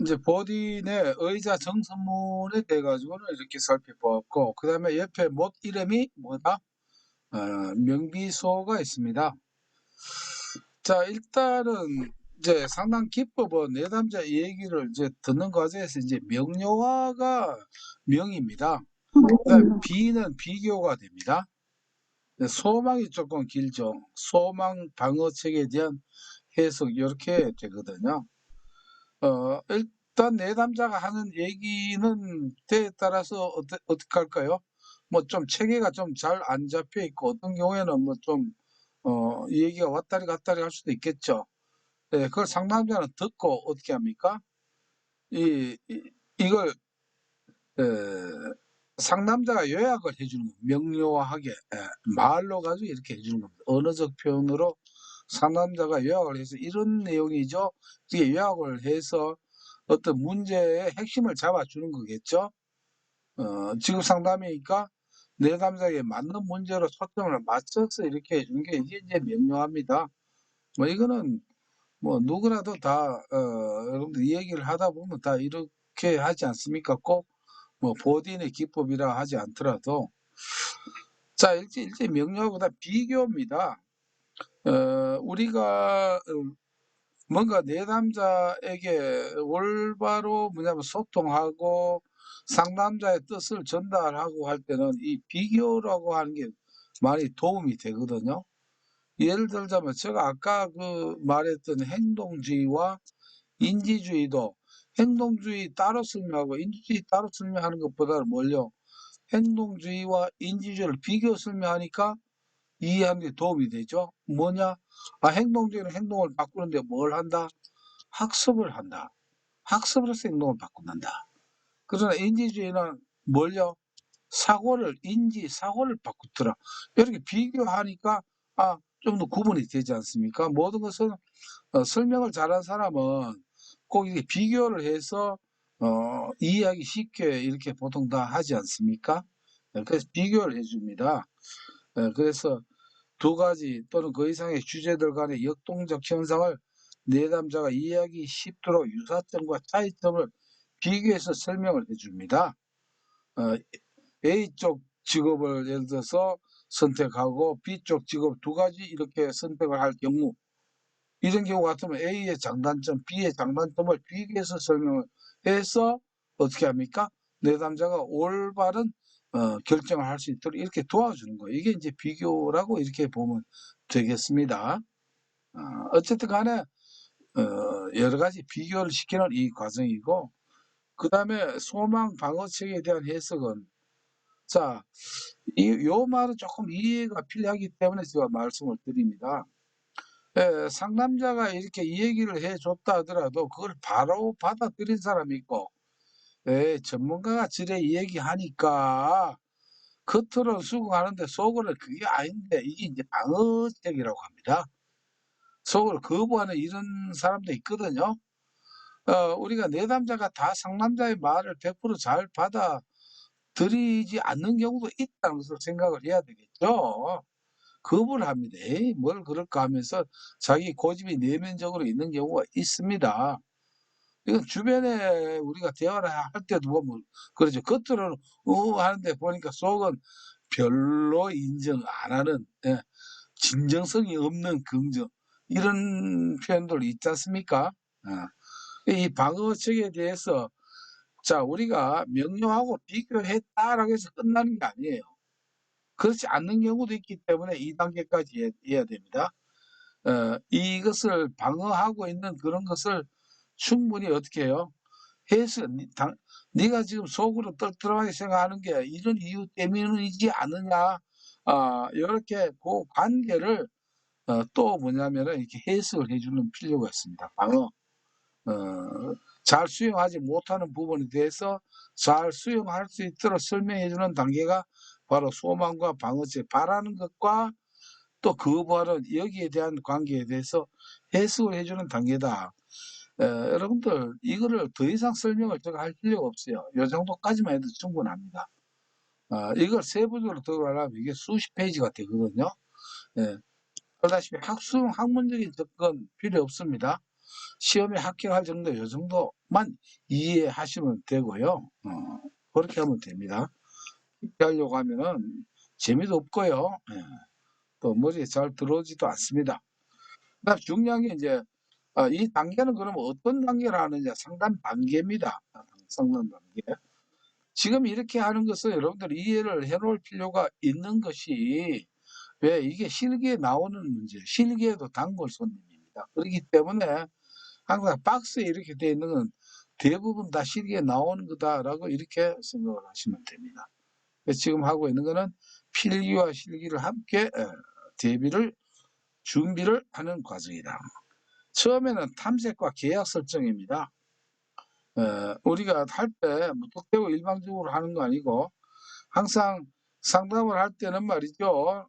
이제 본인의 의자 정선문에 대해 가지고는 이렇게 살펴보았고, 그 다음에 옆에 못 이름이 뭐다? 명비소가 있습니다. 자, 일단은 이제 상당 기법은 내담자 얘기를 이제 듣는 과정에서 이제 명료화가 명입니다. 그다음 비는 비교가 됩니다. 소망이 조금 길죠. 소망 방어책에 대한 해석 이렇게 되거든요. 일단 내담자가 하는 얘기는 때에 따라서 어떻게 할까요? 뭐 좀 체계가 좀 잘 안 잡혀 있고 어떤 경우에는 뭐 좀 이 얘기가 왔다리 갔다리 할 수도 있겠죠. 예, 그걸 상담자는 듣고 어떻게 합니까? 이걸 상담자가 요약을 해주는 겁니다. 명료하게 말로 가지고 이렇게 해주는 겁니다. 언어적 표현으로 상담자가 요약을 해서 이런 내용이죠. 이게 요약을 해서 어떤 문제의 핵심을 잡아주는 거겠죠. 지금 상담이니까 내담자에게 맞는 문제로 초점을 맞춰서 이렇게 해주는 게 이게 이제 명료합니다. 뭐 이거는 뭐 누구라도 다 여러분들 이 얘기를 하다 보면 다 이렇게 하지 않습니까? 꼭 뭐 본인의 기법이라 하지 않더라도. 자, 일제 명료하고다 비교입니다. 우리가 뭔가 내담자에게 올바로 뭐냐면 소통하고 상담자의 뜻을 전달하고 할 때는 이 비교라고 하는 게 많이 도움이 되거든요. 예를 들자면 제가 아까 그 말했던 행동주의와 인지주의도 행동주의 따로 설명하고 인지주의 따로 설명하는 것보다는 뭘요? 행동주의와 인지주의를 비교 설명하니까 이해하는 데 도움이 되죠. 뭐냐? 행동주의는 행동을 바꾸는데 뭘 한다? 학습을 한다. 학습을 해서 행동을 바꾼다. 그러나 인지주의는 뭘요? 사고를 바꾸더라. 이렇게 비교하니까 좀 더 구분이 되지 않습니까? 모든 것은 설명을 잘한 사람은 꼭 이렇게 비교를 해서 이해하기 쉽게 이렇게 보통 다 하지 않습니까? 그래서 비교를 해줍니다. 그래서 두 가지 또는 그 이상의 주제들 간의 역동적 현상을 내담자가 이해하기 쉽도록 유사점과 차이점을 비교해서 설명을 해줍니다. A쪽 직업을 예를 들어서 선택하고 B쪽 직업 두 가지 이렇게 선택을 할 경우 이런 경우 같으면 A의 장단점, B의 장단점을 비교해서 설명을 해서 어떻게 합니까? 내담자가 올바른 결정을 할 수 있도록 이렇게 도와주는 거예요. 이게 이제 비교라고 이렇게 보면 되겠습니다. 어쨌든 간에 여러 가지 비교를 시키는 이 과정이고, 그 다음에 소망 방어책에 대한 해석은, 자, 요 말은 조금 이해가 필요하기 때문에 제가 말씀을 드립니다. 상담자가 이렇게 이 얘기를 해줬다 하더라도 그걸 바로 받아들인 사람이 있고, 전문가가 저래 이 얘기하니까 겉으로는 수긍하는데 속으로는 그게 아닌데 이게 이제 방어책이라고 합니다. 속으로 거부하는 이런 사람도 있거든요. 우리가 내담자가 다 상담자의 말을 100%잘 받아들이지 않는 경우도 있다는 것을 생각을 해야 되겠죠. 거부를 합니다. 에이, 뭘 그럴까 하면서 자기 고집이 내면적으로 있는 경우가 있습니다. 이건 주변에 우리가 대화를 할 때도 보면 그러죠. 겉으로는 하는데 보니까 속은 별로 인정 안 하는, 진정성이 없는 긍정, 이런 표현들 있지 않습니까? 이 방어책에 대해서 자, 우리가 명료하고 비교했다라고 해서 끝나는 게 아니에요. 그렇지 않는 경우도 있기 때문에 2단계까지 해야 됩니다. 이것을 방어하고 있는 그런 것을 충분히 어떻게 해요? 해서 네가 지금 속으로 떨떠름하게 생각하는 게 이런 이유 때문이지 않느냐. 이렇게 그 관계를 또 뭐냐면은 이렇게 해석을 해주는 필요가 있습니다. 방어. 잘 수용하지 못하는 부분에 대해서 잘 수용할 수 있도록 설명해 주는 단계가 바로 소망과 방어책, 바라는 것과 또 거부하는 여기에 대한 관계에 대해서 해석을 해주는 단계다. 여러분들 이거를 더 이상 설명을 제가 할 필요가 없어요. 이 정도까지만 해도 충분합니다. 이걸 세부적으로 들어가려면 이게 수십 페이지가 되거든요. 알다시피 학문적인 접근 필요 없습니다. 시험에 합격할 정도 요 정도만 이해하시면 되고요. 그렇게 하면 됩니다. 깊게 하려고 하면은 재미도 없고요. 예. 또 머리에 잘 들어오지도 않습니다. 그다음 중요한 게 이제 이 단계는 그러면 어떤 단계를 하느냐 상담 단계입니다. 상담 단계. 지금 이렇게 하는 것은 여러분들이 이해를 해 놓을 필요가 있는 것이 왜 이게 실기에 나오는 문제, 실기에도 단골 손님입니다. 그렇기 때문에 항상 박스에 이렇게 되어 있는 건 대부분 다 실기에 나오는 거다라고 이렇게 생각을 하시면 됩니다. 지금 하고 있는 거는 필기와 실기를 함께 대비를 준비를 하는 과정이다. 처음에는 탐색과 계약 설정입니다. 우리가 할 때 무턱대고 일방적으로 하는 거 아니고 항상 상담을 할 때는 말이죠.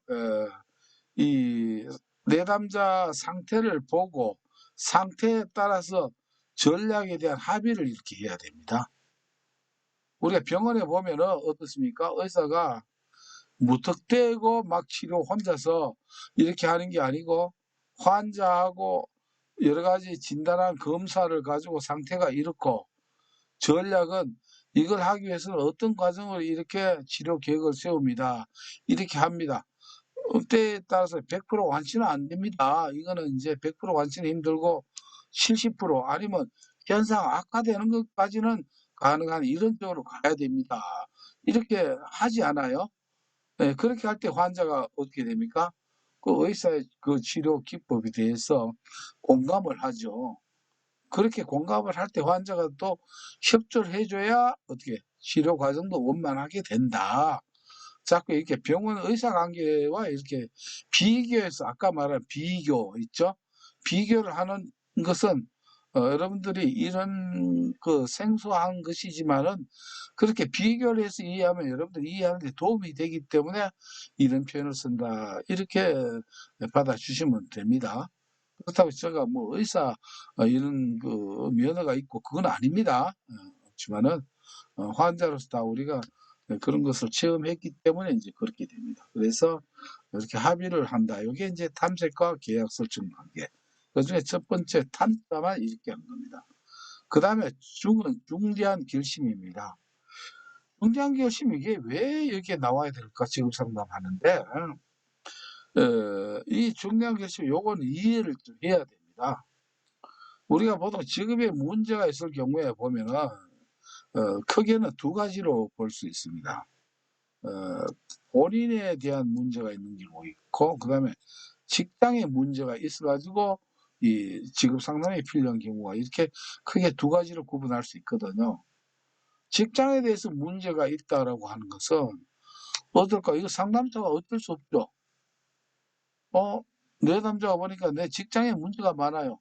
이 내담자 상태를 보고 상태에 따라서 전략에 대한 합의를 이렇게 해야 됩니다. 우리가 병원에 보면은 어떻습니까? 의사가 무턱대고 막 치료 혼자서 이렇게 하는 게 아니고 환자하고 여러 가지 진단한 검사를 가지고 상태가 이렇고 전략은 이걸 하기 위해서는 어떤 과정을 이렇게 치료 계획을 세웁니다. 이렇게 합니다. 때에 따라서 100% 완치는 안 됩니다. 이거는 이제 100% 완치는 힘들고 70% 아니면 현상 악화되는 것까지는 가능한 이런 쪽으로 가야 됩니다. 이렇게 하지 않아요? 네, 그렇게 할 때 환자가 어떻게 됩니까? 그 의사의 그 치료 기법에 대해서 공감을 하죠. 그렇게 공감을 할 때 환자가 또 협조를 해줘야 어떻게 치료 과정도 원만하게 된다. 자꾸 이렇게 병원 의사 관계와 이렇게 비교해서 아까 말한 비교 있죠? 비교를 하는 것은 여러분들이 이런 그 생소한 것이지만은 그렇게 비교를 해서 이해하면 여러분들이 이해하는 데 도움이 되기 때문에 이런 표현을 쓴다. 이렇게 받아주시면 됩니다. 그렇다고 제가 뭐 의사 이런 그 면허가 있고 그건 아닙니다. 그렇지만은 환자로서 다 우리가 그런 것을 체험했기 때문에 이제 그렇게 됩니다. 그래서 이렇게 합의를 한다. 이게 이제 탐색과 계약 설정 관계. 그중에 첫 번째 탐자만 이렇게 한 겁니다. 그 다음에 중대한 결심입니다. 중대한 결심 이게 왜 이렇게 나와야 될까 지금 상담하는데 이 중대한 결심 요건 이해를 좀 해야 됩니다. 우리가 보통 직업에 문제가 있을 경우에 보면은 크게는 두 가지로 볼 수 있습니다. 본인에 대한 문제가 있는 경우 있고 그다음에 직장에 문제가 있어 가지고 이 직업 상담이 필요한 경우가 이렇게 크게 두 가지로 구분할 수 있거든요. 직장에 대해서 문제가 있다라고 하는 것은 어떨까? 이거 상담자가 어쩔 수 없죠. 내담자가 보니까 내 직장에 문제가 많아요.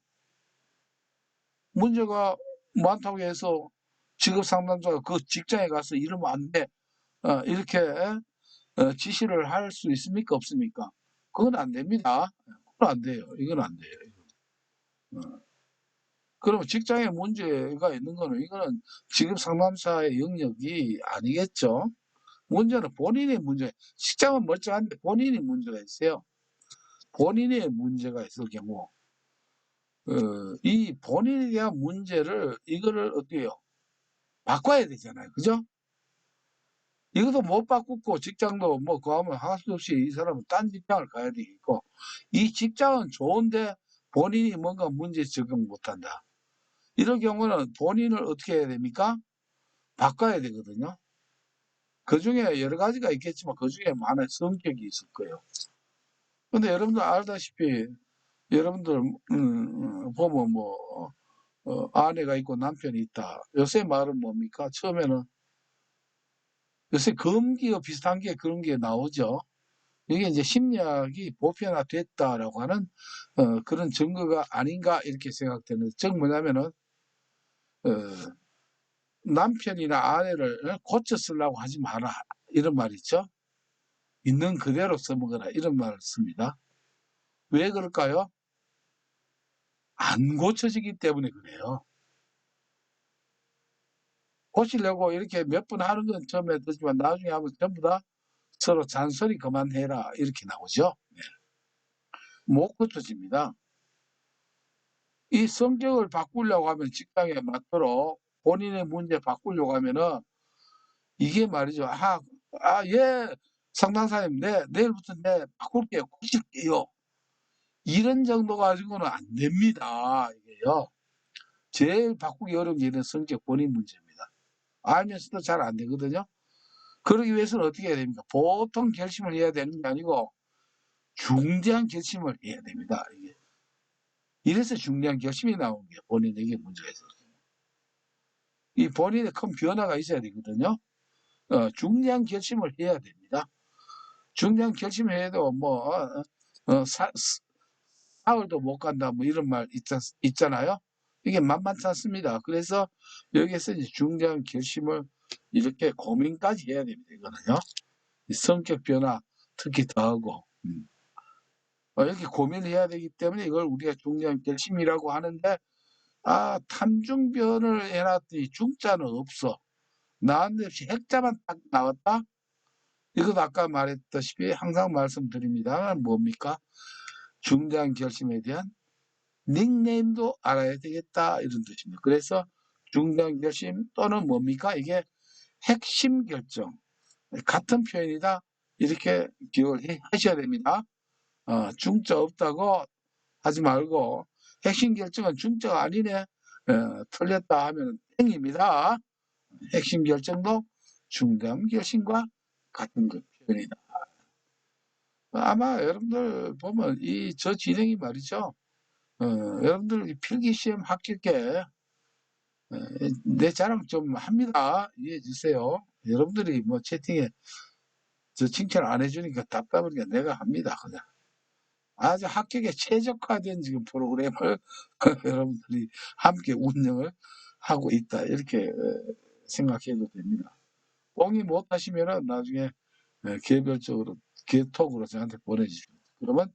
문제가 많다고 해서 직업 상담자가 그 직장에 가서 이러면 안 돼. 이렇게 지시를 할 수 있습니까? 없습니까? 그건 안 됩니다. 그건 안 돼요. 이건 안 돼요. 어. 그러면 직장에 문제가 있는 거는 이거는 직업 상담사의 영역이 아니겠죠. 문제는 본인의 문제. 직장은 멀쩡한데 본인이 문제가 있어요. 본인의 문제가 있을 경우 이 본인에 대한 문제를 이거를 어떻게 해요? 바꿔야 되잖아요. 그죠? 이것도 못 바꾸고 직장도 뭐 그거 하면 할 수 없이 이 사람은 딴 직장을 가야 되겠고 이 직장은 좋은데 본인이 뭔가 문제 적응 못한다. 이런 경우는 본인을 어떻게 해야 됩니까? 바꿔야 되거든요. 그중에 여러 가지가 있겠지만 그중에 많은 성격이 있을 거예요. 근데 여러분들 알다시피 여러분들 보면 뭐 아내가 있고 남편이 있다. 요새 말은 뭡니까? 처음에는 요새 금기어 비슷한 게 그런 게 나오죠. 이게 이제 심리학이 보편화됐다라고 하는 그런 증거가 아닌가 이렇게 생각되는. 즉 뭐냐면은 어, 남편이나 아내를 고쳐 쓰려고 하지 마라 이런 말 있죠. 있는 그대로 써먹어라 이런 말을 씁니다. 왜 그럴까요? 안 고쳐지기 때문에 그래요. 고치려고 이렇게 몇 번 하는 건 처음에 듣지만 나중에 하면 전부 다 서로 잔소리 그만해라 이렇게 나오죠. 못 고쳐집니다. 이 성격을 바꾸려고 하면 직장에 맞도록 본인의 문제 바꾸려고 하면은 이게 말이죠. 예, 상담사님, 네, 내일부터 네, 바꿀게요. 고칠게요. 이런 정도 가지고는 안 됩니다. 이게요. 제일 바꾸기 어려운 게 이런 성격 본인 문제입니다. 알면서도 잘 안 되거든요. 그러기 위해서는 어떻게 해야 됩니까? 보통 결심을 해야 되는 게 아니고 중대한 결심을 해야 됩니다. 이게. 이래서 중대한 결심이 나오는 게 본인에게 문제가 있어요. 이 본인의 큰 변화가 있어야 되거든요. 중대한 결심을 해야 됩니다. 중대한 결심을 해도 뭐 사흘도 못 간다 뭐 이런 말 있잖아요. 이게 만만치 않습니다. 그래서 여기에서 이제 중대한 결심을 이렇게 고민까지 해야 됩니다. 이거는요. 성격 변화 특히 더하고 이렇게 고민을 해야 되기 때문에 이걸 우리가 중대한 결심이라고 하는데 탐중변을 해놨더니 중자는 없어. 난데없이 핵자만 딱 나왔다. 이것 아까 말했다시피 항상 말씀드립니다. 뭡니까? 중대한 결심에 대한 닉네임도 알아야 되겠다 이런 뜻입니다. 그래서 중대한 결심 또는 뭡니까? 이게 핵심 결정 같은 표현이다 이렇게 기억을 하셔야 됩니다. 중자 없다고 하지 말고 핵심 결정은 중자가 아니네 틀렸다 하면 땡입니다. 핵심 결정도 중대한 결심과 같은 그 표현이다. 아마 여러분들 보면 이 저 진행이 말이죠. 여러분들 필기시험 합격에 내 자랑 좀 합니다. 이해해 주세요. 여러분들이 뭐 채팅에 저 칭찬 안 해주니까 답답하니까 내가 합니다. 그냥. 아주 합격에 최적화된 지금 프로그램을 여러분들이 함께 운영을 하고 있다. 이렇게 생각해도 됩니다. 공의 못 하시면은 나중에 개별적으로, 개톡으로 저한테 보내주시면 그러면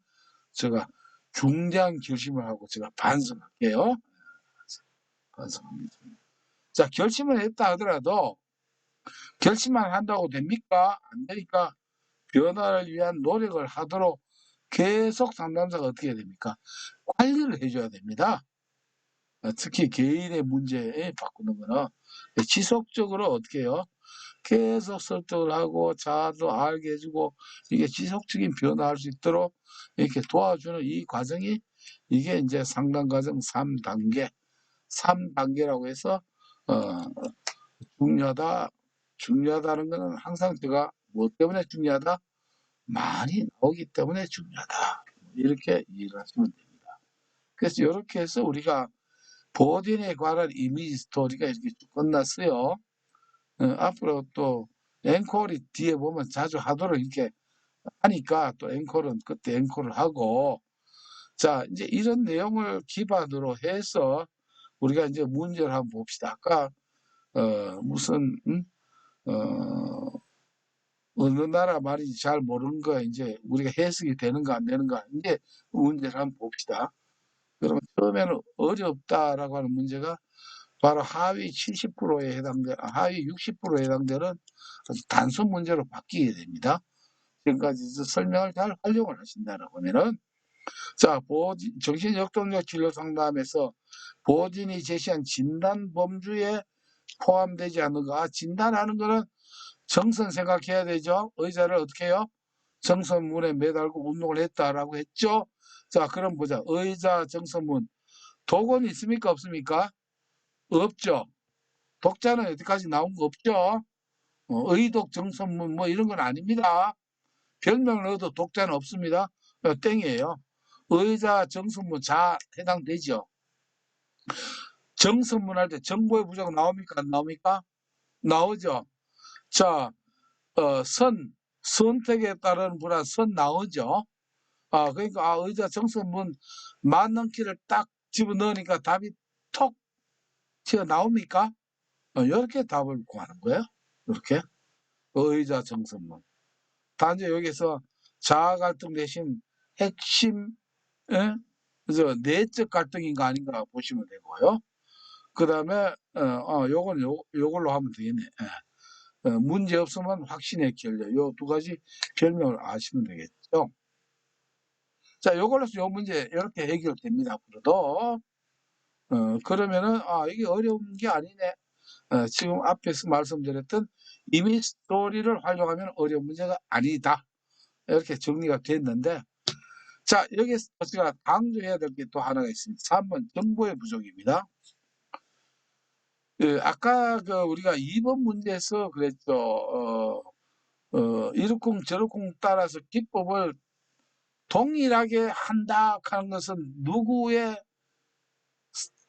제가 중대한 결심을 하고 제가 반성할게요. 반성합니다. 자, 결심을 했다 하더라도 결심만 한다고 됩니까? 안 되니까 변화를 위한 노력을 하도록 계속 상담사가 어떻게 해야 됩니까? 관리를 해줘야 됩니다. 특히 개인의 문제에 바꾸는 거는 지속적으로 어떻게 해요? 계속 설득을 하고 자아도 알게 해주고 이게 지속적인 변화할 수 있도록 이렇게 도와주는 이 과정이 이게 이제 상담 과정 3단계, 3단계라고 해서 어, 중요하다. 중요하다는 것은 항상 제가 뭐 때문에 중요하다? 많이 나오기 때문에 중요하다. 이렇게 이해를 하시면 됩니다. 그래서 이렇게 해서 우리가 보딘에 관한 이미지 스토리가 이렇게 쭉 끝났어요. 앞으로 또 앵콜이 뒤에 보면 자주 하도록 이렇게 하니까 또 앵콜은 그때 앵콜을 하고 자 이제 이런 내용을 기반으로 해서 우리가 이제 문제를 한번 봅시다. 아까 무슨 어느 나라 말인지 잘 모르는 거 이제 우리가 해석이 되는가 안 되는가 이제 문제를 한번 봅시다. 그러면 처음에는 어렵다라고 하는 문제가 바로 하위 70%에 하위 60%에 해당되는 아주 단순 문제로 바뀌게 됩니다. 지금까지 설명을 잘 활용을 하신다라고 하면은 자, 정신역동력 진료 상담에서 보진이 제시한 진단 범주에 포함되지 않는 거. 진단하는 거는 정선 생각해야 되죠. 의자를 어떻게 해요? 정선문에 매달고 운동을 했다라고 했죠. 자, 그럼 보자. 의자 정선문. 독은 있습니까? 없습니까? 없죠. 독자는 여기까지 나온 거 없죠. 의독 정선문 뭐 이런 건 아닙니다. 별명을 넣어도 독자는 없습니다. 땡이에요. 의자 정선문 자 해당되죠. 정선문 할 때 정보의 부족 나옵니까? 안 나옵니까? 나오죠. 자, 선택에 따른 불안 선 나오죠. 그러니까 의자 정선문 맞는 키를 딱 집어넣으니까 답이 톡 튀어나옵니까? 이렇게 답을 구하는 거예요. 이렇게 의자 정선문. 단지 여기서 자아 갈등 대신 핵심 그래서 내적 갈등인가 아닌가 보시면 되고요. 그 다음에 요걸로 하면 되겠네. 문제 없으면 확신의 결렬. 요 두 가지 별명을 아시면 되겠죠. 자, 요걸로 요 문제 이렇게 해결됩니다. 앞으로도. 그러면은 이게 어려운 게 아니네. 지금 앞에서 말씀드렸던 이미지 스토리를 활용하면 어려운 문제가 아니다. 이렇게 정리가 됐는데, 자, 여기서 제가 강조해야 될 게 또 하나가 있습니다. 3번 정보의 부족입니다. 아까 우리가 2번 문제에서 그랬죠. 160 따라서 기법을 동일하게 한다 하는 것은 누구의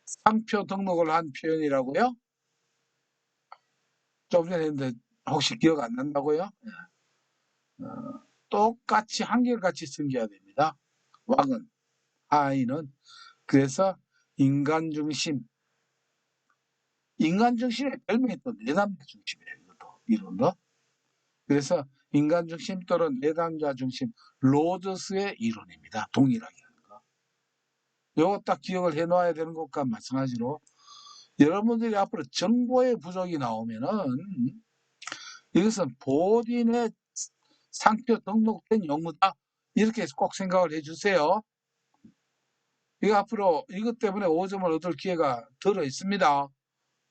상표 등록을 한 표현이라고요? 좀 전에 했는데 혹시 기억 안 난다고요? 어, 똑같이 한결같이 생겨야 됩니다. 왕은, 하인은. 그래서 인간 중심, 인간 중심의 별명이 또 내담자 중심이에요. 이것도 이론도. 그래서 인간 중심 또는 내담자 중심, 로저스의 이론입니다. 동일하게 하는 거. 요거 딱 기억을 해놔야 되는 것과 마찬가지로 여러분들이 앞으로 정보의 부족이 나오면은 이것은 본인의 상표 등록된 용어다. 이렇게 꼭 생각을 해주세요. 이거 앞으로 이것 때문에 5점을 얻을 기회가 들어 있습니다.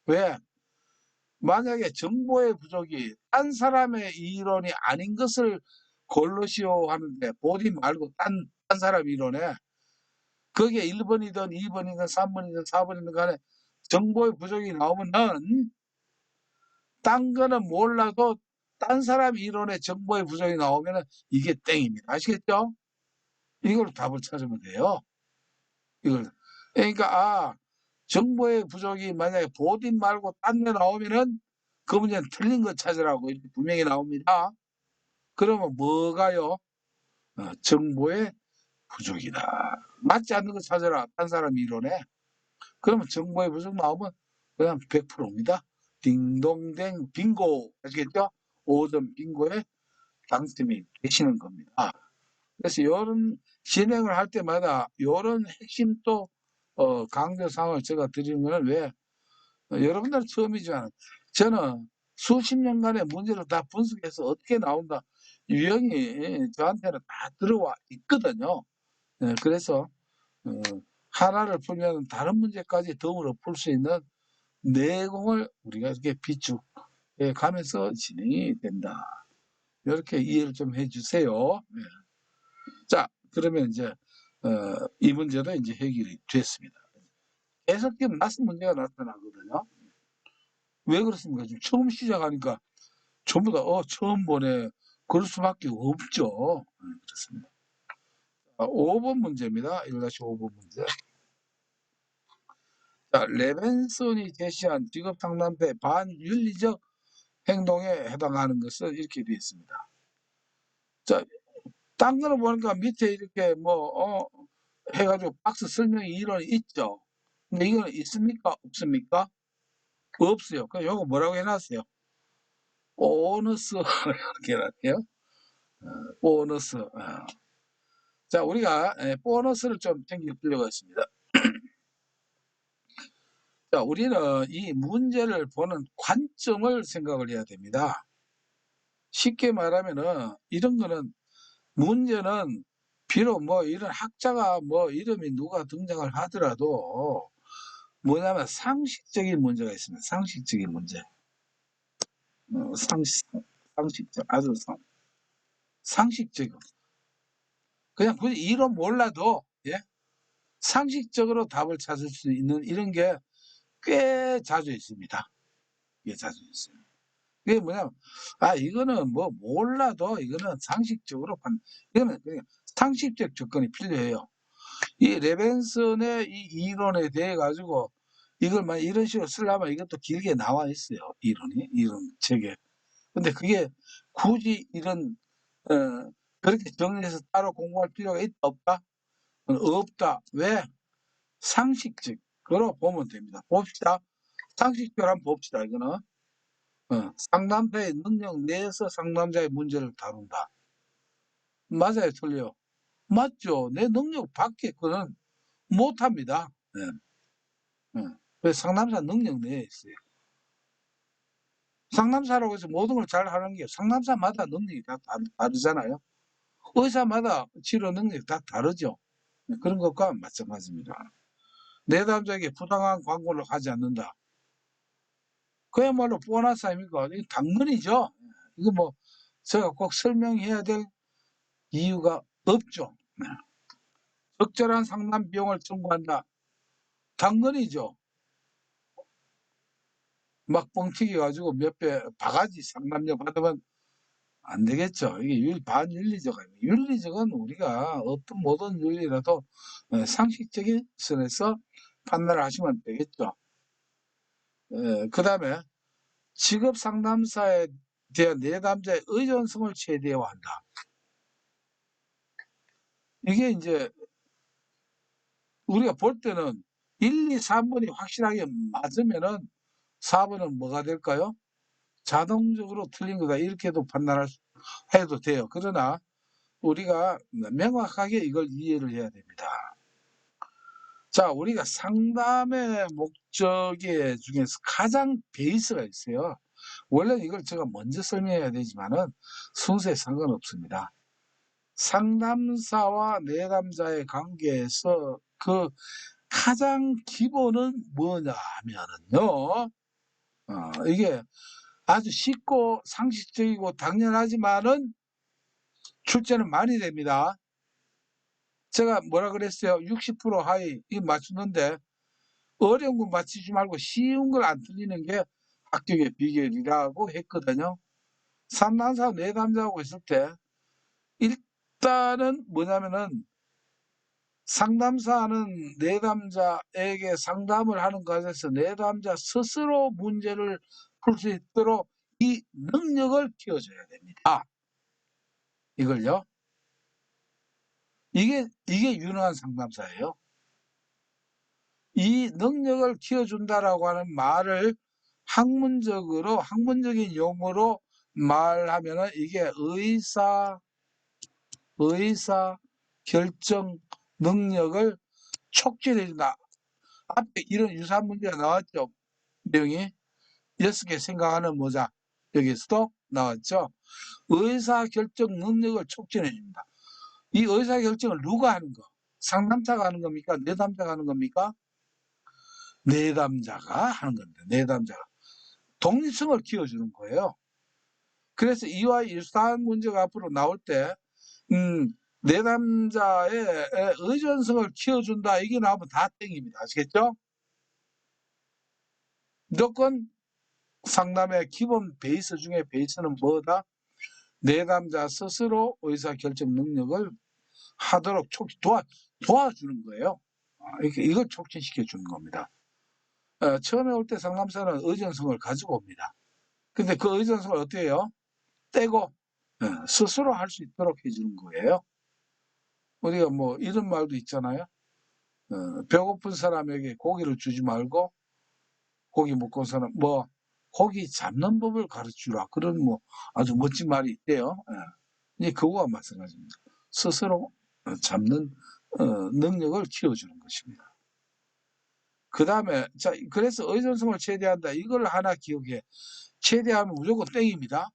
왜? 만약에 정보의 부족이 딴 사람의 이론이 아닌 것을 골르시오 하는데 본인 말고 딴 사람 이론에 거기에 1번이든 2번이든 3번이든 4번이든 간에 정보의 부족이 나오면은 딴 거는 몰라도 딴 사람 이론에 정보의 부족이 나오면은 이게 땡입니다. 아시겠죠? 이걸 답을 찾으면 돼요. 이걸. 그러니까 정보의 부족이 만약에 본인 말고 딴 데 나오면은 그 문제는 틀린 거 찾으라고 이렇게 분명히 나옵니다. 그러면 뭐가요? 정보의 부족이다. 맞지 않는 거 찾아라. 딴 사람 이론에. 그러면 정보의 부족 나오면 그냥 100%입니다. 딩동댕 빙고. 아시겠죠? 5점 빙고에 당첨이 되시는 겁니다. 그래서 이런 진행을 할 때마다 이런 핵심 또 강조 사항을 제가 드리는 거는 왜 여러분들은 처음이지만 저는 수십 년간의 문제를 다 분석해서 어떻게 나온다 유형이 저한테는 다 들어와 있거든요. 그래서 어, 하나를 풀면 다른 문제까지 더불어 풀 수 있는 내공을 우리가 이렇게 비축해 가면서 진행이 된다. 이렇게 이해를 좀 해주세요. 자, 그러면 이제 이 문제도 이제 해결이 됐습니다. 계속적인 낯선 문제가 나타나거든요. 왜 그렇습니까? 지금 처음 시작하니까 전부 다 처음 보네. 그럴 수밖에 없죠. 그렇습니다. 5번 문제입니다. 1-5번 문제. 자, 레벤슨이 제시한 직업 상담대 반윤리적 행동에 해당하는 것은 이렇게 되어 있습니다. 자, 딴 거는 보니까 밑에 이렇게 해가지고 박스 설명이 이론이 있죠. 근데 이거는 있습니까? 없습니까? 없어요. 그럼 요거 뭐라고 해놨어요? 보너스 이렇게 해놨네요. 보너스. 자, 우리가 보너스를 좀 챙겨보려고 했습니다. 자, 우리는 이 문제를 보는 관점을 생각을 해야 됩니다. 쉽게 말하면은 이런 거는 문제는 비록 이런 학자가 이름이 누가 등장을 하더라도 뭐냐면 상식적인 문제가 있습니다. 상식적인 문제. 상식적, 아주 상식적인. 그냥 굳이 이론 몰라도, 예? 상식적으로 답을 찾을 수 있는 이런 게 꽤 자주 있습니다. 예, 자주 있어요. 그게 뭐냐면, 이거는 몰라도 이거는 상식적으로 이거는 그냥 상식적 접근이 필요해요. 이 레벤슨의 이 이론에 대해 가지고 이걸 이런 식으로 쓰려면 이것도 길게 나와 있어요. 이론 책에. 근데 그게 굳이 이런, 어, 그렇게 정리해서 따로 공부할 필요가 있다, 없다? 없다. 왜? 상식적으로 보면 됩니다. 봅시다. 상식적으로 한번 봅시다. 이거는. 상담자의 능력 내에서 상담자의 문제를 다룬다. 맞아요, 틀려요? 맞죠. 내 능력 밖에 그는 못합니다. 왜 상담사 능력 내에 있어요. 상담사라고 해서 모든 걸 잘 하는 게 상담사마다 능력이 다 다르잖아요. 의사마다 치료 능력이 다 다르죠. 그런 것과 마찬가지입니다. 내담자에게 부당한 광고를 하지 않는다. 그야말로 보너스 아닙니까? 이거 당근이죠. 이거 뭐 제가 꼭 설명해야 될 이유가 없죠. 네. 적절한 상담 비용을 청구한다. 당근이죠. 막 뻥튀기 가지고 몇 배 바가지 상담료 받으면 안 되겠죠. 이게 반윤리적 아닙니까? 윤리적은 우리가 어떤 모든 윤리라도 상식적인 선에서 판단을 하시면 되겠죠. 그 다음에 직업 상담사에 대한 내담자의 의존성을 최대화한다. 이게 이제 우리가 볼 때는 1, 2, 3번이 확실하게 맞으면은 4번은 뭐가 될까요? 자동적으로 틀린 거다. 이렇게도 해도 돼요. 그러나 우리가 명확하게 이걸 이해를 해야 됩니다. 자, 우리가 상담의 목적의 중에서 가장 베이스가 있어요. 원래 이걸 제가 먼저 설명해야 되지만은 순서에 상관없습니다. 상담사와 내담자의 관계에서 그 가장 기본은 뭐냐 하면은요, 이게 아주 쉽고 상식적이고 당연하지만은 출제는 많이 됩니다. 제가 뭐라 그랬어요? 60% 하위 이 맞추는데 어려운 거 맞추지 말고 쉬운 걸 안 틀리는 게 합격의 비결이라고 했거든요. 상담사 내담자하고 있을 때 일단은 뭐냐면은 상담사는 내담자에게 상담을 하는 과정에서 내담자 스스로 문제를 풀 수 있도록 이 능력을 키워줘야 됩니다. 이걸요. 이게 유능한 상담사예요. 이 능력을 키워준다라고 하는 말을 학문적인 용어로 말하면은 이게 의사 결정 능력을 촉진해준다. 앞에 이런 유사한 문제가 나왔죠. 내용이 6개 생각하는 모자 여기서도 나왔죠. 의사 결정 능력을 촉진해줍니다. 이 의사 결정을 누가 하는 거? 상담자가 하는 겁니까? 내담자가 하는 겁니까? 내담자가 하는 겁니다. 내담자가. 독립성을 키워주는 거예요. 그래서 이와 유사한 문제가 앞으로 나올 때, 내담자의 의존성을 키워준다. 이게 나오면 다 땡입니다. 아시겠죠? 무조건 상담의 기본 베이스 중에 베이스는 뭐다? 내담자 스스로 의사결정 능력을 하도록 도와주는 거예요. 이걸 촉진시켜 주는 겁니다. 처음에 올 때 상담사는 의존성을 가지고 옵니다. 근데 그 의존성을 어떻게 해요? 떼고 스스로 할 수 있도록 해주는 거예요. 우리가 뭐 이런 말도 있잖아요. 배고픈 사람에게 고기를 주지 말고 고기 먹고 온 사람 뭐 고기 잡는 법을 가르치라. 그런 뭐 아주 멋진 말이 있대요. 이제 그거와 마찬가지입니다. 스스로 잡는 능력을 키워주는 것입니다. 그 다음에 자 그래서 의존성을 최대한다. 이걸 하나 기억해. 최대하면 무조건 땡입니다.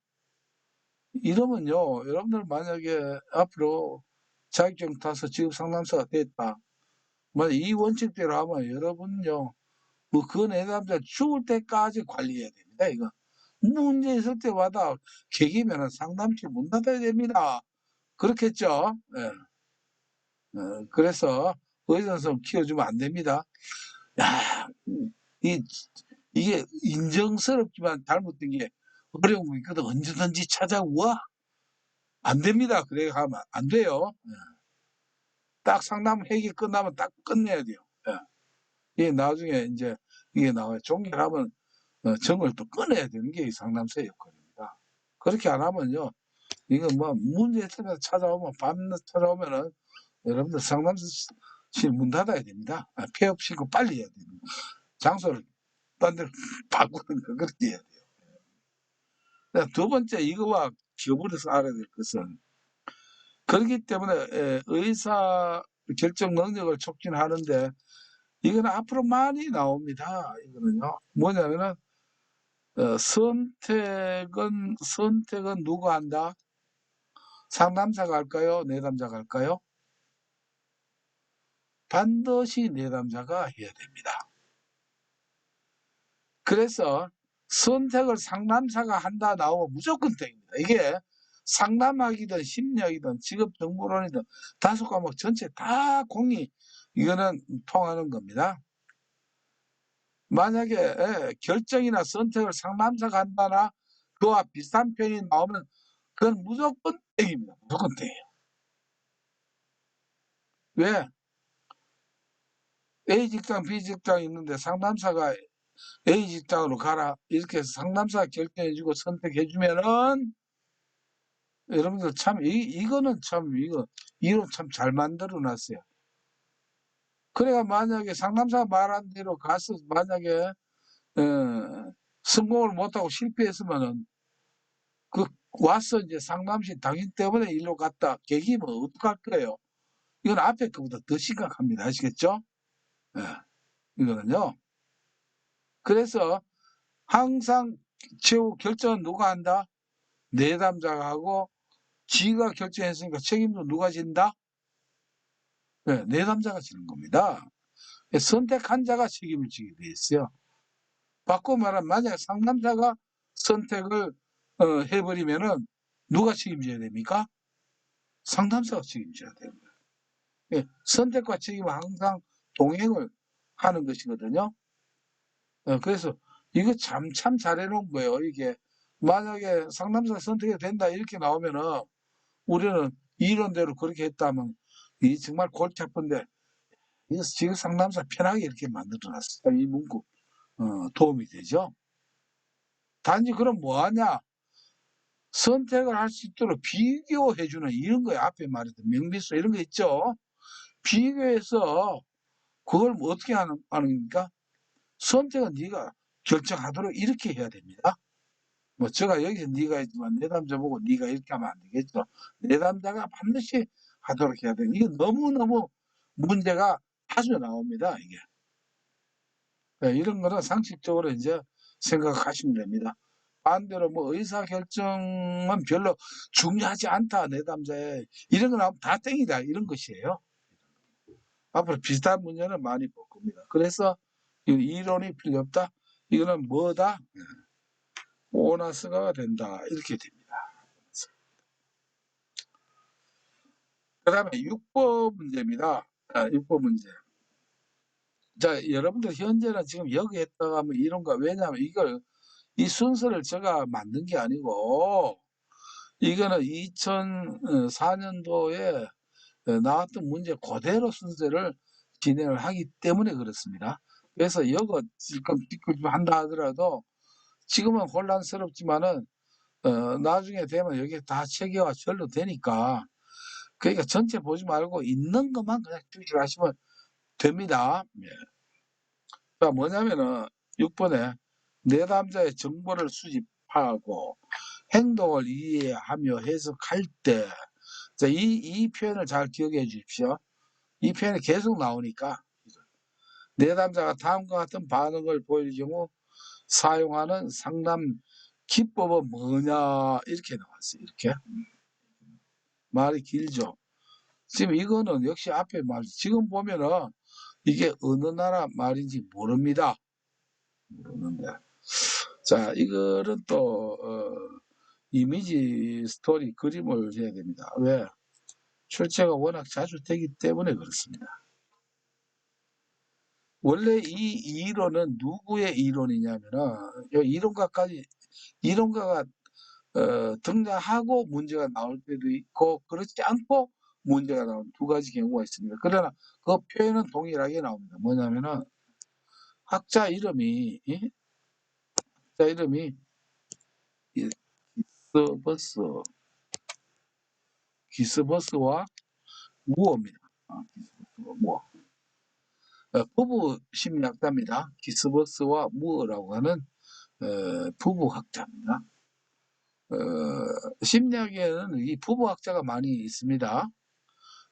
이러면요, 여러분들 만약에 앞으로 자격증 타서 직업 상담사가 됐다. 만약 이 원칙대로 하면 여러분요, 뭐 그 내담자 죽을 때까지 관리해야 됩니다. 이거 문제 있을 때마다 계기면은 상담실 문 닫아야 됩니다. 그렇겠죠? 예. 그래서 의존성 키워주면 안 됩니다. 야, 이, 이게 인정스럽지만 잘못된 게 어려운 거 있거든. 언제든지 찾아와. 안 됩니다. 그래 가면 안 돼요. 딱 상담 회기 끝나면 딱 끝내야 돼요. 예. 이게 나중에 이제 이게 나와요. 종결하면 정을 또 꺼내야 되는 게 이 상담사의 역할입니다. 그렇게 안 하면요. 이거 뭐 문제 때문에 찾아오면 밤낮 찾아오면은 여러분들 상담실 문 닫아야 됩니다. 폐업시키고 빨리 해야 됩니다. 장소를 딴 데로 바꾸는 거 그렇게 해야 돼요. 두 번째 이거와 기업으로서 알아야 될 것은 그렇기 때문에 의사 결정 능력을 촉진하는데 이거는 앞으로 많이 나옵니다. 이거는요. 뭐냐면은 선택은 누가 한다? 상담사가 할까요? 내담자가 할까요? 반드시 내담자가 해야 됩니다. 그래서 선택을 상담사가 한다 나오면 무조건 땡입니다. 이게 상담학이든 심리학이든 직업정보론이든 다섯 과목 전체 다 공이 이거는 통하는 겁니다. 만약에 결정이나 선택을 상담사가 한다나 그와 비슷한 표현이 나오면 그건 무조건 땡입니다. 무조건 땡이에요. 왜? A 직장, B 직장 있는데 상담사가 A 직장으로 가라 이렇게 해서 상담사가 결정해주고 선택해주면은 여러분들 참 이거는 참 이론 참 잘 만들어 놨어요. 그래가 만약에 상담사가 말한 대로 가서 만약에 성공을 못하고 실패했으면은 그 와서 이제 상담실 당신 때문에 일로 갔다 계기면 어떡할 거예요? 이건 앞에 거보다 더 심각합니다. 아시겠죠? 예, 이거는요. 그래서 항상 최후 결정은 누가 한다? 내담자가 하고 지가 결정했으니까 책임도 누가 진다? 네, 내담자가 지는 겁니다. 선택한 자가 책임을 지게 돼 있어요. 바꿔 말하면 만약에 상담자가 선택을 해버리면은 누가 책임져야 됩니까? 상담사가 책임져야 됩니다. 예, 선택과 책임은 항상 동행을 하는 것이거든요. 그래서 이거 참 잘해놓은 거예요. 이게 만약에 상담사 선택이 된다 이렇게 나오면은 우리는 이론대로 그렇게 했다면 이 정말 골치 아픈데 이거 지금 상담사 편하게 이렇게 만들어놨어요. 이 문구 도움이 되죠. 단지 그럼 뭐하냐? 선택을 할 수 있도록 비교해주는 이런 거예요. 앞에 말했던 명비수 이런 거 있죠. 비교해서 그걸 뭐 어떻게 하는 겁니까? 선택은 네가 결정하도록 이렇게 해야 됩니다. 뭐 제가 여기서 네가 있지만 내담자 보고 네가 이렇게 하면 안 되겠죠. 내담자가 반드시 하도록 해야 돼요. 이게 너무너무 문제가 자주 나옵니다. 이게. 네, 이런 거는 상식적으로 이제 생각하시면 됩니다. 반대로 뭐 의사결정은 별로 중요하지 않다. 내담자에 이런 거 나오면 다 땡이다. 이런 것이에요. 앞으로 비슷한 문제는 많이 볼 겁니다. 그래서 이론이 필요 없다. 이거는 뭐다? 보너스가 된다. 이렇게 됩니다. 그 다음에 6번 문제입니다. 6번 문제. 자, 여러분들 현재는 지금 여기 했다가 뭐 이런가, 왜냐하면 이 순서를 제가 만든 게 아니고, 이거는 2004년도에 나왔던 문제 그대로 순서를 진행을 하기 때문에 그렇습니다. 그래서 이거 지금 한다 하더라도 지금은 혼란스럽지만은 나중에 되면 여기에 다 체계화 절로 되니까 그러니까 전체 보지 말고 있는 것만 그냥 추출하시면 됩니다. 예. 자, 뭐냐면은 6번에 내담자의 정보를 수집하고 행동을 이해하며 해석할 때, 자, 이 표현을 잘 기억해 주십시오. 이 표현이 계속 나오니까 내담자가 다음과 같은 반응을 보일 경우 사용하는 상담 기법은 뭐냐 이렇게 나왔어요. 이렇게 말이 길죠. 지금 이거는 역시 앞에 말 지금 보면은 이게 어느 나라 말인지 모릅니다. 모르는데 자 이거는 또 이미지 스토리 그림을 해야 됩니다. 왜? 출제가 워낙 자주 되기 때문에 그렇습니다. 원래 이 이론은 누구의 이론이냐면은 이론가가 등장하고 문제가 나올 때도 있고 그렇지 않고 문제가 나오는 두 가지 경우가 있습니다. 그러나 그 표현은 동일하게 나옵니다. 뭐냐면은 학자 이름이 학자 이름이 기스버스 기스버스와 무어입니다. 기스버스와 무어. 부부 심리학자입니다. 기스버스와 무어라고 하는 부부학자입니다. 심리학에는 이 부부학자가 많이 있습니다.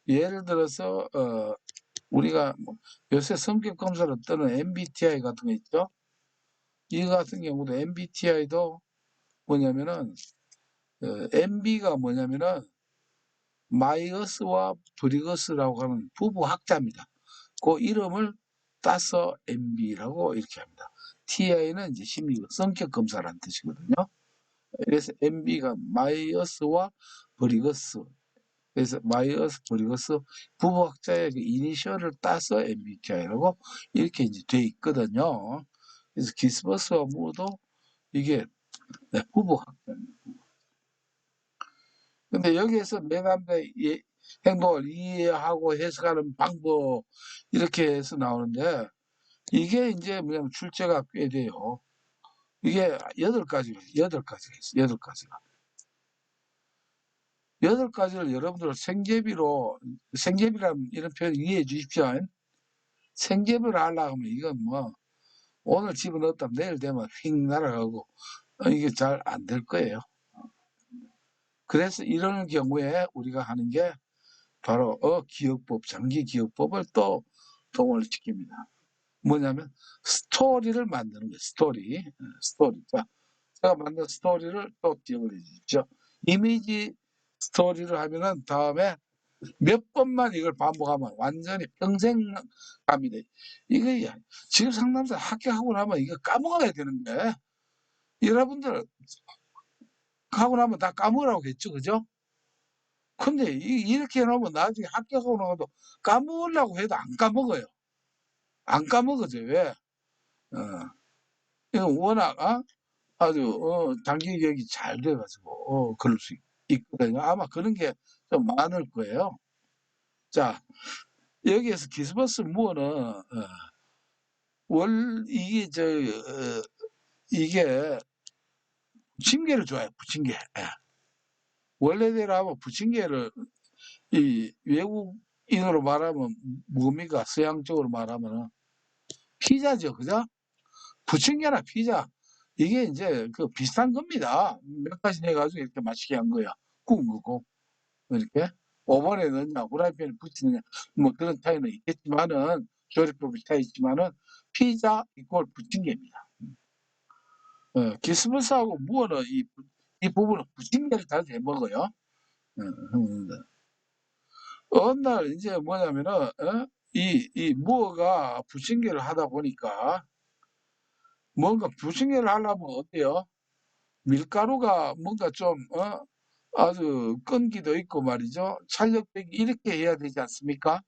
예를 들어서 우리가 뭐 요새 성격 검사로 뜨는 MBTI 같은 거 있죠. 이 같은 경우도 MBTI도 뭐냐면은 MB가 뭐냐면은 마이어스와 브리거스라고 하는 부부학자입니다. 그 이름을 따서 MB라고 이렇게 합니다. TI는 이제 심리 성격 검사라는 뜻이거든요. 그래서 MB가 마이어스와 브리거스. 그래서 마이어스 브리거스 부부학자의 그 이니셜을 따서 MBTI라고 이렇게 이제 돼 있거든요. 그래서 기스버스와 무도 이게 부부학자입니다. 근데 여기에서 내담자의 행동을 이해하고 해석하는 방법 이렇게 해서 나오는데 이게 이제 뭐냐면 출제가 꽤 돼요. 이게 8가지가 있어요. 8가지가 있어요. 8가지가. 8가지를 여러분들 생제비라는 이런 표현 이해해 주십시오. 생제비를 하려고 하면 이건 뭐 오늘 집어넣었다 내일 되면 휙 날아가고 이게 잘 안 될 거예요. 그래서 이런 경우에 우리가 하는 게 바로 기억법, 장기기억법을 또 동원시킵니다. 뭐냐면 스토리를 만드는 거예요. 스토리. 자, 제가 만든 스토리를 또 기억을 해 주십시오. 이미지 스토리를 하면은 다음에 몇 번만 이걸 반복하면 완전히 평생 갑니다. 이게 지금 상담사 합격하고 나면 이거 까먹어야 되는데 여러분들 하고 나면 다 까먹으라고 했죠, 그죠? 근데 이렇게 해놓으면 나중에 합격하고 나도 까먹으려고 해도 안 까먹어요. 안 까먹어져. 왜? 어, 이거 워낙 아주 장기 기억이 잘 돼가지고 그럴 수 있거든요. 아마 그런 게 좀 많을 거예요. 자, 여기에서 기스버스 무어는 이게 이게 부침개를 좋아해요. 부침개. 예. 원래대로 하면 부침개를 이 외국인으로 말하면 뭡니까? 서양 쪽으로 말하면 피자죠, 그죠? 부침개나 피자 이게 이제 그 비슷한 겁니다. 몇 가지 해가지고 이렇게 맛있게 한 거야. 구운 거고 이렇게 오븐에 넣냐, 후라이팬에 붙이느냐 뭐 그런 차이는 있겠지만은 조리법이 차이 있지만은 피자 이꼴 부침개입니다. 기스버스하고 무어는 이 부분은 부침개를 자주 해 먹어요. 어느 날 이제 뭐냐면은 이 무어가 부침개를 하다 보니까 뭔가 부침개를 하려면 어때요? 밀가루가 뭔가 좀 아주 끈기도 있고 말이죠. 탄력적이 이렇게 해야 되지 않습니까?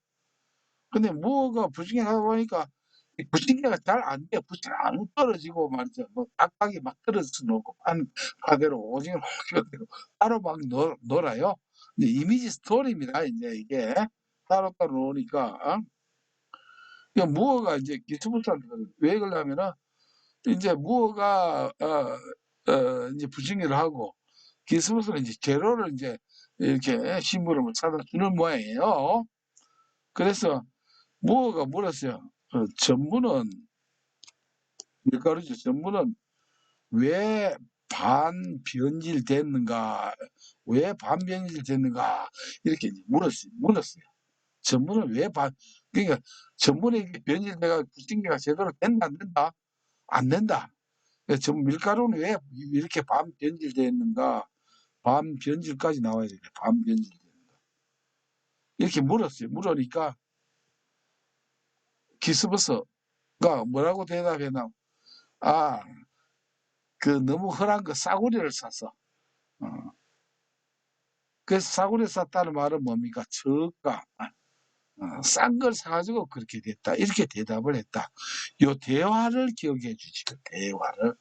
근데 무어가 부침개 하다 보니까 이 부침개가 잘 안 돼. 부침개 안 떨어지고 말이죠. 뭐 닭박이 막 떨어져 놓고 파대로 오징어 따로 막 놀아요. 이제 이미지 스토리입니다. 이제 이게 따로따로 노니까 이 무어가 이제 기스부터한테 왜 그러냐면은 이제 무어가 이제 부침개를 하고 기스부스는 이제 재료를 이제 이렇게 심부름을 사다 주는 모양이에요. 그래서 무어가 물었어요. 전부는 밀가루죠. 전부는 왜 반변질됐는가? 왜 반변질됐는가? 이렇게 물었어요. 전부는 왜 그러니까 전분이 이렇게 변질돼가 부침개가 제대로 된다 안 된다? 안 된다. 전 밀가루는 왜 이렇게 반변질됐는가? 반변질까지 나와야 되네. 반변질. 이렇게 물었어요. 물으니까 기스버스가 뭐라고 대답했나? 아, 그 너무 흔한 거 싸구려를 샀어. 어. 그래서 싸구려 샀다는 말은 뭡니까? 저가. 싼 걸 사가지고 그렇게 됐다. 이렇게 대답을 했다. 요 대화를 기억해 주시오. 대화를.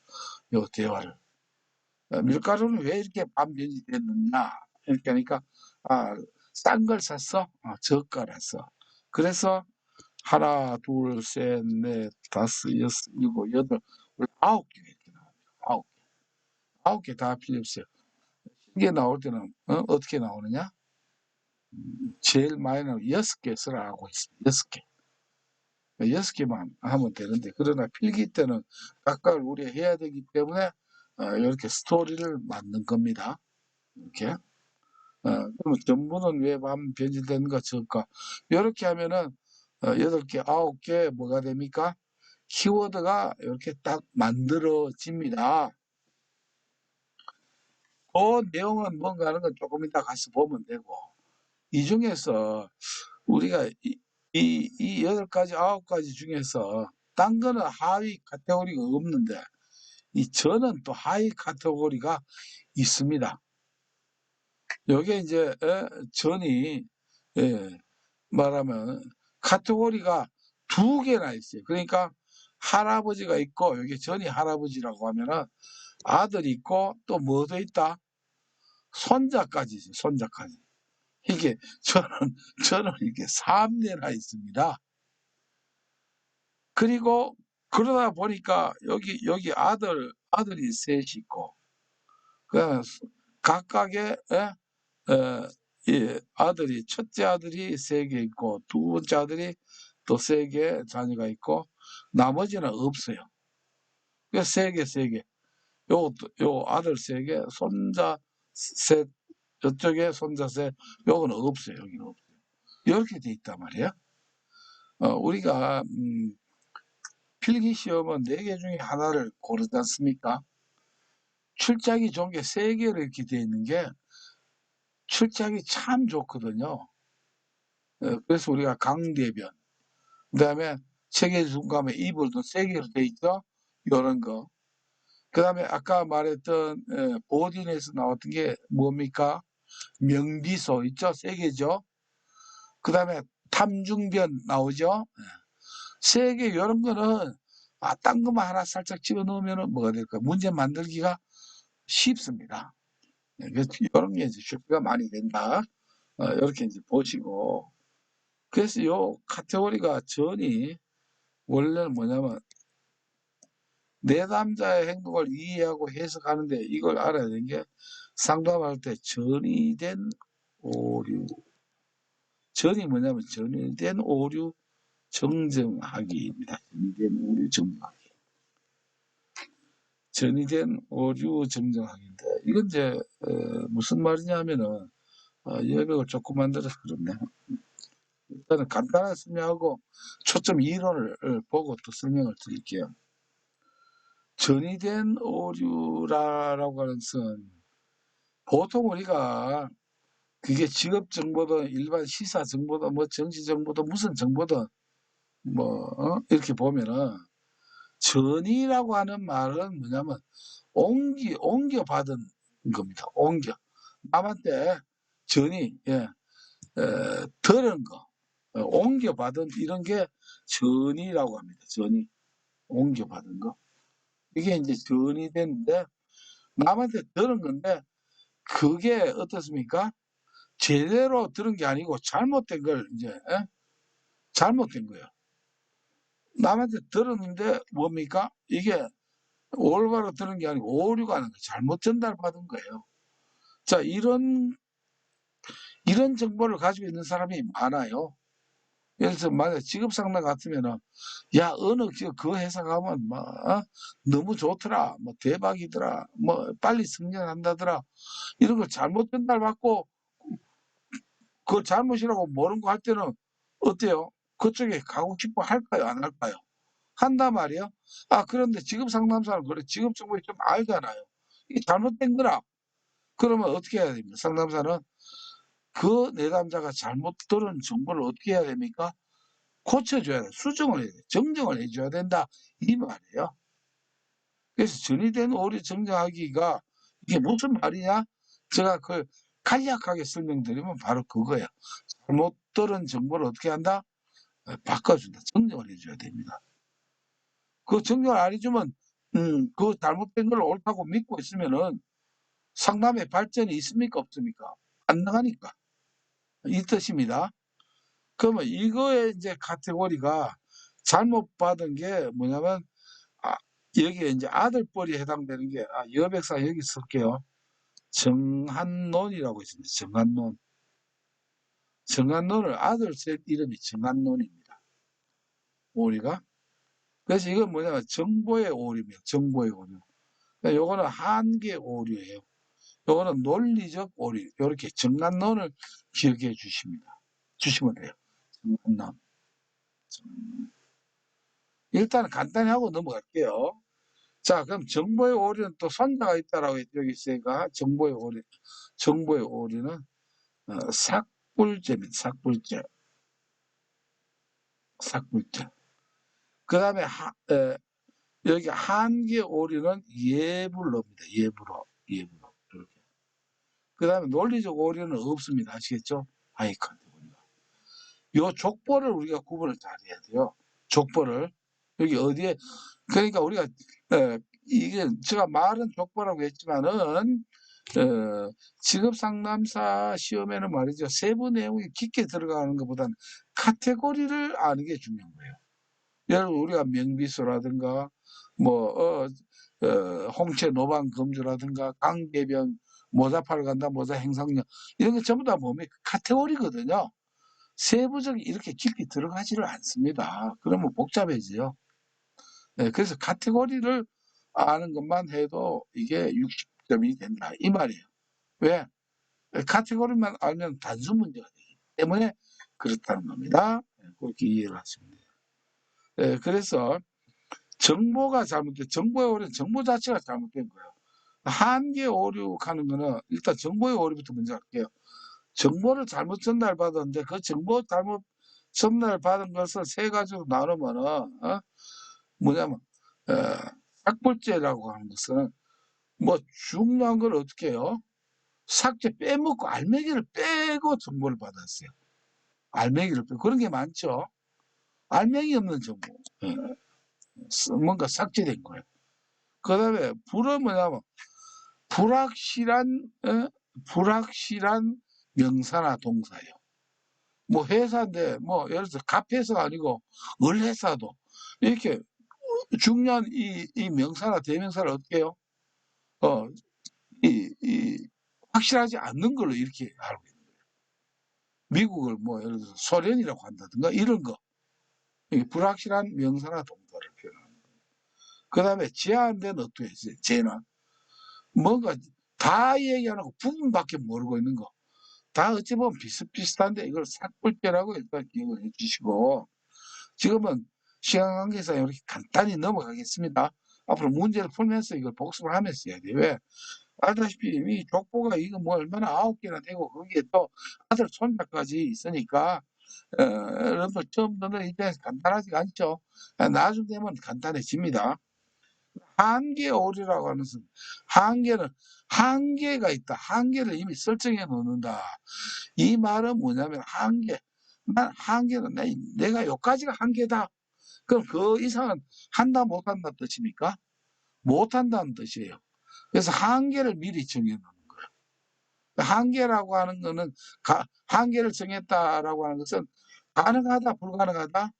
요 대화를. 밀가루는 왜 이렇게 반변이 됐느냐? 이렇게 하니까, 싼 걸 샀어? 저가라서. 그래서 하나, 둘, 셋, 넷, 다섯, 여섯, 일곱, 여덟, 우리 9개 이렇게 나옵니다. 9개. 9개 다 필요 없어요. 이게 나올 때는 어떻게 나오느냐? 제일 많이 나오는 6개 쓰라고 했습니다. 6개. 6개만 하면 되는데 그러나 필기 때는 각각 우리가 해야 되기 때문에 이렇게 스토리를 만든 겁니다. 이렇게. 그러면 전부는 왜 변질되는가 적까? 이렇게 하면은 8개, 9개 뭐가 됩니까? 키워드가 이렇게 딱 만들어집니다. 그 내용은 뭔가 하는 건 조금 이따 가서 보면 되고 이 중에서 우리가 이 8가지 9가지 중에서 딴 거는 하위 카테고리가 없는데 이 전은 또 하위 카테고리가 있습니다. 요게 이제 전이 말하면 카테고리가 2개나 있어요. 그러니까 할아버지가 있고 여기 전이 할아버지라고 하면은 아들이 있고 또 뭐도 있다? 손자까지 있어요. 손자까지. 이게 저는 이게 3대나 있습니다. 그리고 그러다 보니까 여기 아들이 셋이 있고 그다음에 각각의 아들이 첫째 아들이 3개 있고 두 번째 아들이 또 3개 자녀가 있고 나머지는 없어요. 그래서 3개. 요 아들 3개, 손자 셋, 저쪽에 손자 셋, 요거는 없어요. 여기는 없어요. 이렇게 돼 있단 말이에요. 우리가 필기 시험은 4개 중에 하나를 고르지 않습니까? 출작이 좋은 게 3개로 이렇게 돼 있는 게 출작이 참 좋거든요. 그래서 우리가 강대변, 그다음에 체계중감에 이불도 3개로 돼 있죠. 요런 거. 그다음에 아까 말했던 보딘에서 나왔던 게 뭡니까? 명비소 있죠? 3개죠. 그다음에 탐중변 나오죠. 3개 이런 거는 딴 것만 하나 살짝 집어넣으면 뭐가 될까? 문제 만들기가 쉽습니다. 그래서 이런 게 이제 쉽기가 많이 된다. 이렇게 이제 보시고. 그래서 요 카테고리가 전이 원래는 뭐냐면 내담자의 행동을 이해하고 해석하는데 이걸 알아야 되는 게 상담할 때 전이된 오류. 전이 뭐냐면 전이된 오류 정정하기입니다. 전이된 오류 정정하기. 전이된 오류 정정하기인데 이건 이제 무슨 말이냐면은 여백을 조금 만들어서 그렇네요. 일단은 간단하게 설명하고 초점 이론을 보고 또 설명을 드릴게요. 전이된 오류라고 하는 것은 보통 우리가 그게 직업 정보든 일반 시사 정보든 뭐 정치 정보든 무슨 정보든 뭐 이렇게 보면은 전이라고 하는 말은 뭐냐면 옮겨 받은 겁니다. 남한테 전이 들은 거 옮겨 받은 이런 게 전이라고 합니다. 전이 옮겨 받은 거 이게 이제 전이 되는데 남한테 들은 건데 그게 어떻습니까? 제대로 들은 게 아니고 잘못된 걸 이제 잘못된 거예요. 남한테 들었는데 뭡니까? 이게 올바로 들은 게 아니고 오류가 하는 거예요. 잘못 전달받은 거예요. 자, 이런 정보를 가지고 있는 사람이 많아요. 예를 들어서 만약 직업 상담 같으면은 야 어느 그 회사 가면 뭐 너무 좋더라, 뭐 대박이더라, 뭐 빨리 승진한다더라 이런 걸 잘못 전달받고 그걸 잘못이라고 모르는 거 할 때는 어때요? 그쪽에 가고 싶어 할까요? 안 할까요? 한단 말이에요. 그런데 직업 상담사는 그래 직업 정보를 좀 알잖아요. 이게 잘못된 거라. 그러면 어떻게 해야 됩니까? 상담사는 그 내담자가 잘못 들은 정보를 어떻게 해야 됩니까? 고쳐줘야 돼. 수정을 해야 돼. 정정을 해줘야 된다. 이 말이에요. 그래서 전이된 오류 정정하기가 이게 무슨 말이냐? 제가 그걸 간략하게 설명드리면 바로 그거예요. 잘못 들은 정보를 어떻게 한다? 바꿔준다. 정정을 해줘야 됩니다. 그 정정을 안 해주면 그 잘못된 걸 옳다고 믿고 있으면은 상담의 발전이 있습니까? 없습니까? 안 나가니까. 이 뜻입니다. 그러면 이거의 이제 카테고리가 잘못 받은 게 뭐냐면 여기에 이제 아들뻘이 해당되는 게 여백상 여기 쓸게요. 정한론이라고 있습니다. 정한론. 정한론을 아들 셋 이름이 정한론입니다. 오리가. 그래서 이건 뭐냐면 정보의 오류입니다. 정보의 오류. 그러니까 요거는 한계 오류예요. 요거는 논리적 오류. 이렇게 정한론을 기억해 주시면 돼요. 정한론. 일단 간단히 하고 넘어갈게요. 자, 그럼 정보의 오류는 또 선자가 있다라고 여기 있으니까 정보의 오류는 삭불죄입니다. 삭불죄. 삭불죄. 그 다음에 여기 한계 오류는 예부를 넣습니다. 예부로. 예부로. 이렇게. 그 다음에 논리적 오류는 없습니다. 아시겠죠? 하위 카테고리가. 요 족보를 우리가 구분을 잘 해야 돼요. 족보를. 여기 어디에, 그러니까 우리가, 이게 제가 말은 족보라고 했지만은, 직업상담사 시험에는 말이죠. 세부 내용이 깊게 들어가는 것보다는 카테고리를 아는 게 중요한 거예요. 예를 들어 우리가 명비수라든가 뭐 홍채 노방 검주라든가 강계병 모자파를 간다 모자 행상력 이런 게 전부 다 몸의 카테고리거든요. 세부적인 이렇게 깊이 들어가지를 않습니다. 그러면 복잡해져요. 네, 그래서 카테고리를 아는 것만 해도 이게 60점이 된다 이 말이에요. 왜? 카테고리만 알면 단순 문제가 되기 때문에 그렇다는 겁니다. 그렇게 이해를 하시면 돼요. 네, 그래서 정보가 잘못된, 정보의 오류는 정보 자체가 잘못된 거예요. 한계 오류하는 거는 일단 정보의 오류부터 먼저 할게요. 정보를 잘못 전달받았는데 그 정보 잘못 전달받은 것을 세 가지로 나누면은 뭐냐면 삭불죄라고 하는 것은 뭐 중요한 걸 어떻게 해요? 삭제 빼먹고 알맹이를 빼고 정보를 받았어요. 알맹이를 빼고 그런 게 많죠. 알맹이 없는 정보. 뭔가 삭제된 거예요. 그 다음에 불은 뭐냐면 불확실한 불확실한 명사나 동사예요. 뭐 회사인데 뭐 예를 들어서 갑회사가 아니고 을회사도 이렇게 중요한 이 명사나 대명사를 어떻게 해요? 이 확실하지 않는 걸로 이렇게 알고 있는 거예요. 미국을 뭐 예를 들어서 소련이라고 한다든가 이런 거 불확실한 명사나 동사를 표현하는 거예요. 그 다음에 제한된 어투에 있어요. 제는 뭔가 다 얘기 안 하고 부분밖에 모르고 있는 거. 다 어찌 보면 비슷비슷한데 이걸 삭불죄라고 일단 기억을 해 주시고 지금은 시간 관계상 이렇게 간단히 넘어가겠습니다. 앞으로 문제를 풀면서 이걸 복습을 하면서 해야 돼요. 왜? 알다시피 이 족보가 이거 뭐 얼마나 9개나 되고 거기에 또 아들 손자까지 있으니까 여러분들 처음 듣는 입장에서 간단하지가 않죠. 나중 되면 간단해집니다. 한계 오류라고 하는 것은 한계는 한계가 있다. 한계를 이미 설정해 놓는다. 이 말은 뭐냐면 난 한계는 내가 여기까지가 한계다. 그럼 그 이상은 한다 못한다 뜻입니까? 못한다는 뜻이에요. 그래서 한계를 미리 정해 놓는 거예요. 한계라고 하는 거는 한계를 정했다라고 하는 것은 가능하다 불가능하다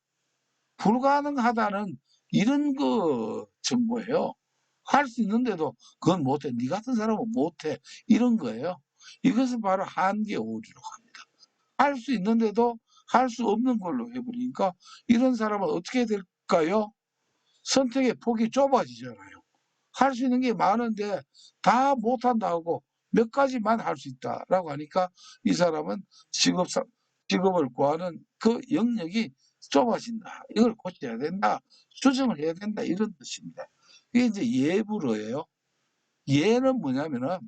불가능하다는 이런 그 정보예요. 할 수 있는데도 그건 못해. 네 같은 사람은 못해. 이런 거예요. 이것을 바로 한계 오류라고 합니다. 할 수 있는데도 할 수 없는 걸로 해버리니까 이런 사람은 어떻게 될까요? 선택의 폭이 좁아지잖아요. 할 수 있는 게 많은데 다 못한다고 몇 가지만 할 수 있다라고 하니까 이 사람은 직업을 구하는 그 영역이 좁아진다. 이걸 고쳐야 된다. 수정을 해야 된다. 이런 뜻입니다. 이게 이제 예부로예요. 예는 뭐냐면은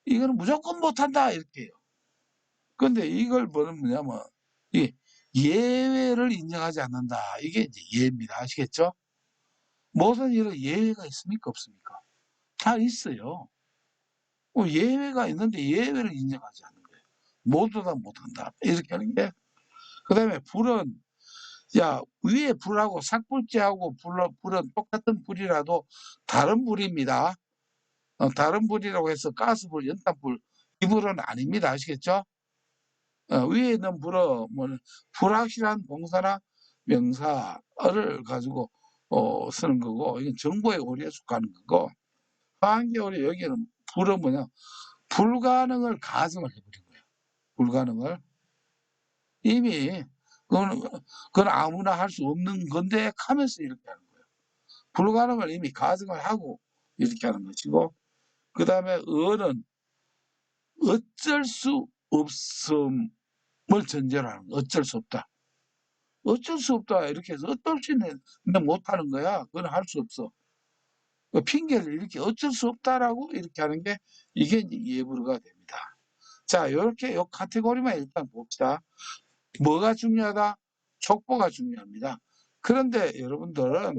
이거는 무조건 못한다 이렇게 해요. 근데 이걸 뭐냐면 이 예외를 인정하지 않는다. 이게 이제 예입니다. 아시겠죠? 무슨 일은 예외가 있습니까? 없습니까? 다 있어요. 예외가 있는데 예외를 인정하지 않는 거예요. 모두 다 못한다. 이렇게 하는 게. 그 다음에 불은, 야, 위에 불하고 삭불죄하고 불은 똑같은 불이라도 다른 불입니다. 다른 불이라고 해서 가스불, 연탄불, 이 불은 아닙니다. 아시겠죠? 위에 있는 불은 뭐 불확실한 동사나 명사를 가지고 쓰는 거고, 이건 정보의 오류에 속하는 거고, 한계오류 여기는 불은 뭐냐? 불가능을 가정을 해버린 거예요. 불가능을. 이미 그건 아무나 할 수 없는 건데 하면서 이렇게 하는 거예요. 불가능을 이미 가정을 하고 이렇게 하는 것이고 그 다음에 어는 어쩔 수 없음을 전제로 하는 거예요. 어쩔 수 없다. 어쩔 수 없다 이렇게 해서 어떨 수 있는 못하는 거야. 그건 할 수 없어. 핑계를 이렇게 어쩔 수 없다라고 이렇게 하는 게 이게 이제 예부가 됩니다. 자, 이렇게 요 카테고리만 일단 봅시다. 뭐가 중요하다? 촉보가 중요합니다. 그런데 여러분들은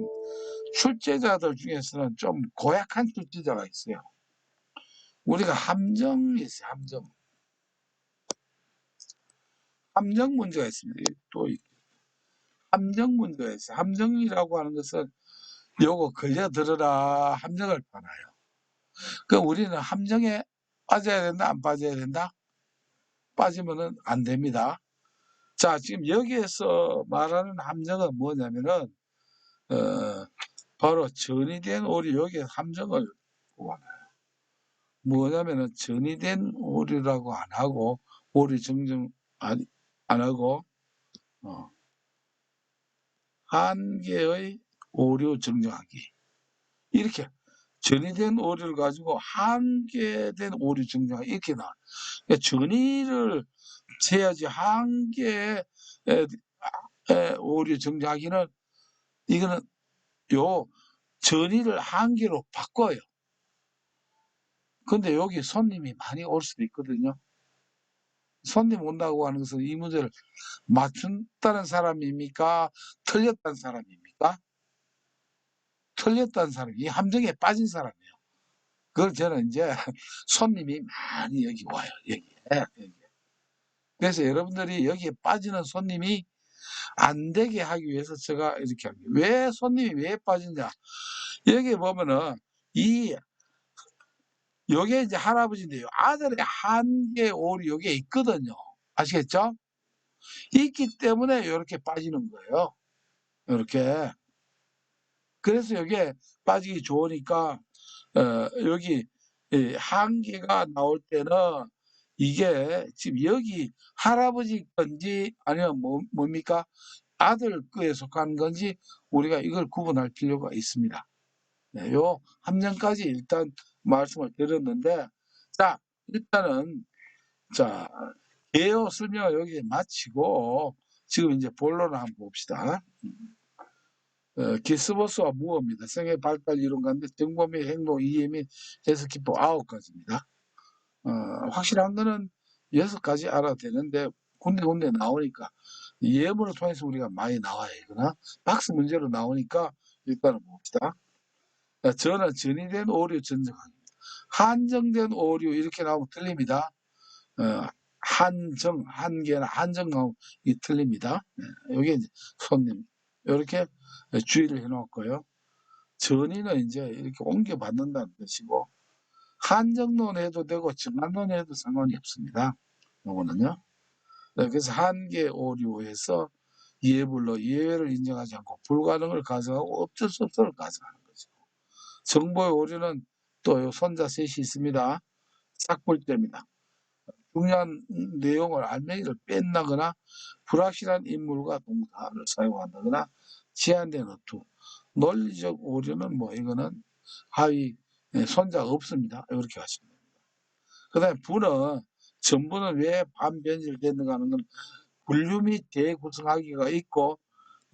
출제자들 중에서는 좀 고약한 출제자가 있어요. 우리가 함정이 있어요. 함정 문제가 있습니다. 또 함정 문제가 있어요. 함정이라고 하는 것은 요거 걸려들어라 함정을 팔아요. 그 우리는 함정에 빠져야 된다, 안 빠져야 된다? 빠지면은 안 됩니다. 자, 지금 여기에서 말하는 함정은 뭐냐면은 바로 전이된 오류, 여기에 함정을 보아요. 뭐냐면은 전이된 오류라고 안 하고 오류 정정 안 하고 한 개의 오류 정정하기, 이렇게 전이된 오류를 가지고 한 개 된 오류 정정하기, 이렇게 나와. 그러니까 전이를 재야지 한 개의 오류 정정하기는, 이거는 요 전이를 한 개로 바꿔요. 근데 여기 손님이 많이 올 수도 있거든요. 손님 온다고 하는 것은 이 문제를 맞춘다는 사람입니까? 틀렸다는 사람입니까? 틀렸다는 사람이, 이 함정에 빠진 사람이에요. 그걸 저는 이제 손님이 많이 여기 와요. 여기에. 그래서 여러분들이 여기에 빠지는 손님이 안 되게 하기 위해서 제가 이렇게 합니다. 왜 손님이 왜 빠지냐? 여기 보면은 요게 이제 할아버지인데요. 아들의 한계 오류 요게 있거든요. 아시겠죠? 있기 때문에 이렇게 빠지는 거예요. 이렇게. 그래서 이게 빠지기 좋으니까 여기 한계가 나올 때는 이게 지금 여기 할아버지 건지 아니면 뭡니까? 아들 거에 속한 건지 우리가 이걸 구분할 필요가 있습니다. 네, 요 함정까지 일단 말씀을 드렸는데, 자, 일단은 자, 개요 설명을 여기에 마치고 지금 이제 본론을 한번 봅시다. 기스버스와 무어입니다. 생애 발달 이론 가운데 정보 및 행동, 이해 및 해석 기법 9가지입니다. 확실한 거는 6가지 알아도 되는데 군데군데 나오니까 예문을 통해서 우리가 많이 나와요. 이거나 박스 문제로 나오니까 일단은 봅시다. 저는 전이된 오류 전정하기. 한정된 오류 이렇게 나오면 틀립니다. 한정, 한계나 한정 나오면 이 틀립니다. 여기 이제 손님 이렇게 주의를 해놓고요. 전이는 이제 이렇게 옮겨받는다는 것이고, 한정론 해도 되고 정한론 해도 상관이 없습니다. 요거는요. 그래서 한계 오류에서 예불로 예외를 인정하지 않고 불가능을 가정하고 어쩔 수 없음을 가정하는 거죠. 정보의 오류는 또 손자 셋이 있습니다. 싹볼때입니다. 중요한 내용을 알맹이를 뺀다거나 불확실한 인물과 동사를 사용한다거나 제한된 어투. 논리적 오류는 뭐 이거는 하위 손자가 없습니다. 이렇게 하시면 됩니다. 그 다음에 부는 전부는 왜 반변질됐는가 하는 건 분류 및 재구성하기가 있고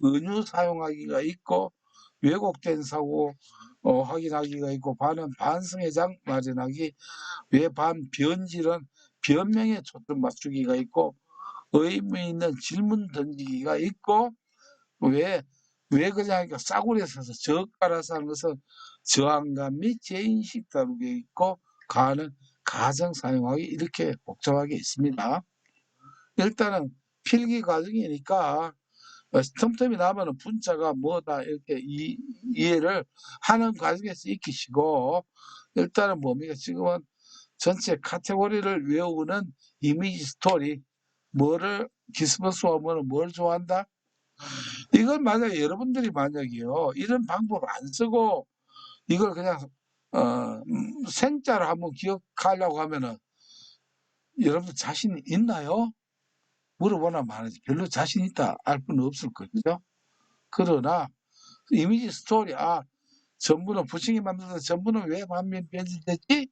은유 사용하기가 있고 왜곡된 사고 확인하기가 있고 반은 반성의 장 마련하기, 왜 반변질은 변명에 초점 맞추기가 있고 의미 있는 질문 던지기가 있고 왜 그냥 하니까 싸구려 써서 저가라서 하는 것은 저항감 및 재인식 다루게 있고 가는 가정 사용하기, 이렇게 복잡하게 있습니다. 일단은 필기 과정이니까 틈틈이 나면은 분자가 뭐다 이렇게 이해를 하는 과정에서 익히시고, 일단은 뭡니까? 지금은 전체 카테고리를 외우는 이미지 스토리, 뭐를 기스버스와 뭐는 뭘 좋아한다? 이건 만약에 여러분들이 만약에요 이런 방법을 안 쓰고 이걸 그냥 생자를 한번 기억하려고 하면은 여러분들 자신 있나요? 물어보나 말하지 별로 자신 있다 알 수는 없을 거죠. 그러나 이미지 스토리, 전부는 부칭이 만들어서 전부는 왜 반면 변질됐지?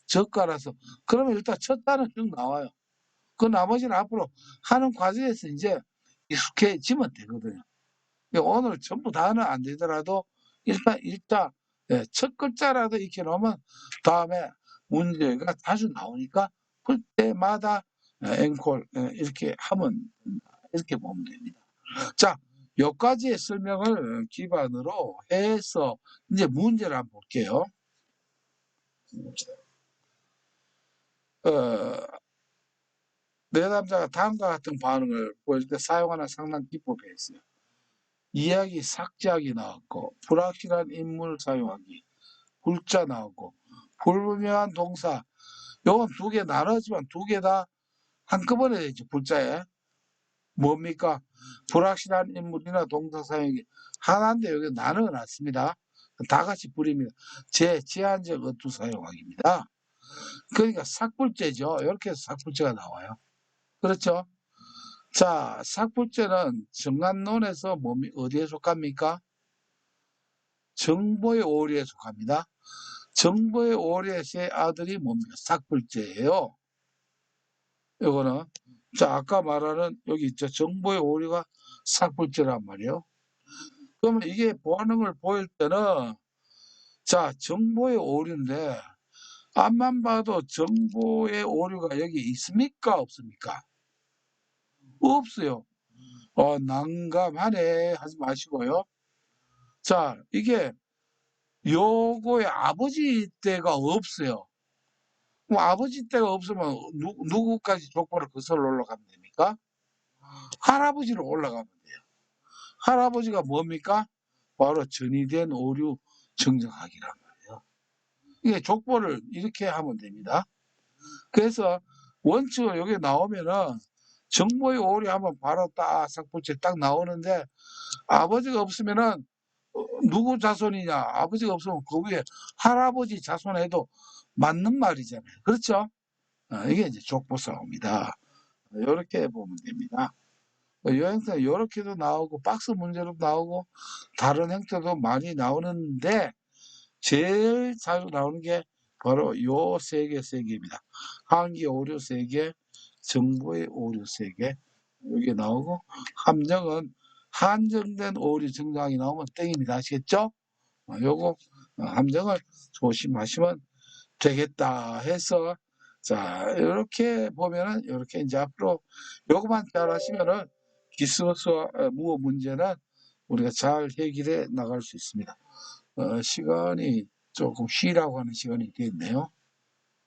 저가라서. 그러면 일단 첫 단은 쭉 나와요. 그 나머지는 앞으로 하는 과정에서 이제 익숙해지면 되거든요. 오늘 전부 다는 안 되더라도 일단 첫 글자라도 익혀놓으면 다음에 문제가 자주 나오니까 그때마다 앵콜 이렇게 하면, 이렇게 보면 됩니다. 자, 여기까지의 설명을 기반으로 해서 이제 문제를 한번 볼게요. 내담자가 다음과 같은 반응을 보여줄 때 사용하는 상당 기법이 있어요. 이야기 삭제하기 나왔고, 불확실한 인물 사용하기, 불자 나오고, 불분명한 동사. 요건 두 개 나눠지만 두 개 다 한꺼번에 되죠. 불자에. 뭡니까? 불확실한 인물이나 동사 사용이 하나인데 여기 나눠 놨습니다. 다 같이 불입니다. 제한적 어투 사용하기입니다. 그러니까 삭불제죠. 이렇게 해서 삭불제가 나와요. 그렇죠? 자, 삭불제는 정관론에서 어디에 속합니까? 정보의 오류에 속합니다. 정보의 오류의 세 아들이 뭡니까? 삭불제예요. 이거는 자, 아까 말하는 여기 있죠. 정보의 오류가 삭불제란 말이에요. 그러면 이게 반응을 보일 때는 자, 정보의 오류인데 앞만 봐도 정보의 오류가 여기 있습니까? 없습니까? 없어요. 난감하네 하지 마시고요. 자, 이게 요거의 아버지 때가 없어요. 뭐 아버지 때가 없으면 누구까지 족보를 거슬러 올라가면 됩니까? 할아버지로 올라가면 돼요. 할아버지가 뭡니까? 바로 전이된 오류 정정하기란 말이에요. 이게 족보를 이렇게 하면 됩니다. 그래서 원칙을 여기 나오면은 정보의 오류 하면 바로 딱 삭불제 딱 나오는데 아버지가 없으면은 누구 자손이냐? 아버지가 없으면 그 위에 할아버지 자손해도 맞는 말이잖아요. 그렇죠? 이게 이제 족보싸움이다. 이렇게 보면 됩니다. 여행사 이렇게도 나오고 박스 문제로 나오고 다른 형태도 많이 나오는데 제일 자주 나오는 게 바로 요 세 개입니다. 항기 오류 세 개, 정보의 오류 세 개, 여기 나오고 함정은 한정된 오류 정당이 나오면 땡입니다. 아시겠죠? 요거 함정을 조심하시면 되겠다 해서 자 이렇게 보면은 이렇게 이제 앞으로 요거만 잘 하시면은 기수와 무어 문제는 우리가 잘 해결해 나갈 수 있습니다. 시간이 조금 쉬라고 하는 시간이 됐네요.